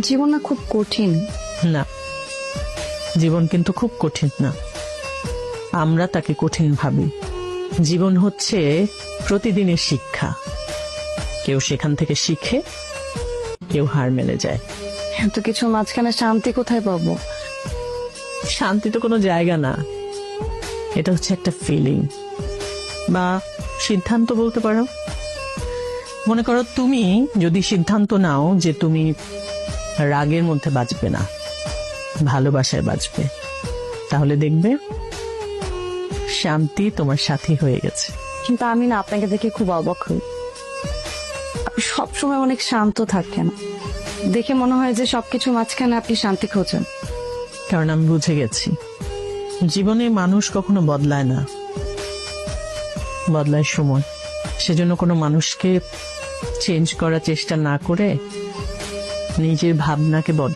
জীবন না খুব কঠিন। না, জীবন কিন্তু খুব কঠিন না, আমরা তাকে কঠিন ভাবি। জীবন হচ্ছে প্রতিদিনের শিক্ষা, কেউ সেখান থেকে শিখে, কেউ হার মেনে যায়। এত কিছু মাঝখানে শান্তি কোথায় পাবো? শান্তি তো কোনো জায়গা না, এটা হচ্ছে একটা ফিলিং বা সিদ্ধান্ত বলতে পারো। মনে করো তুমি যদি সিদ্ধান্ত নাও যে তুমি রাগের মধ্যে বাঁচবে না, ভালোবাসায় বাঁচবে, তাহলে দেখবে শান্তি তোমার সাথী হয়ে গেছে। কিন্তু আমি না আপনাকে দেখে খুব অবাক হই। আপনি সবসময় অনেক শান্ত থাকেন, দেখে মনে হয় যে সবকিছু মাঝখানে আপনি শান্তি খোঁজেন। কারণ আমি বুঝে গেছি জীবনে মানুষ কখনো বদলায় না, বদলায় সময়। সেজন্য কোনো মানুষকে চেঞ্জ করার চেষ্টা না করে নিজের ভাবনাকে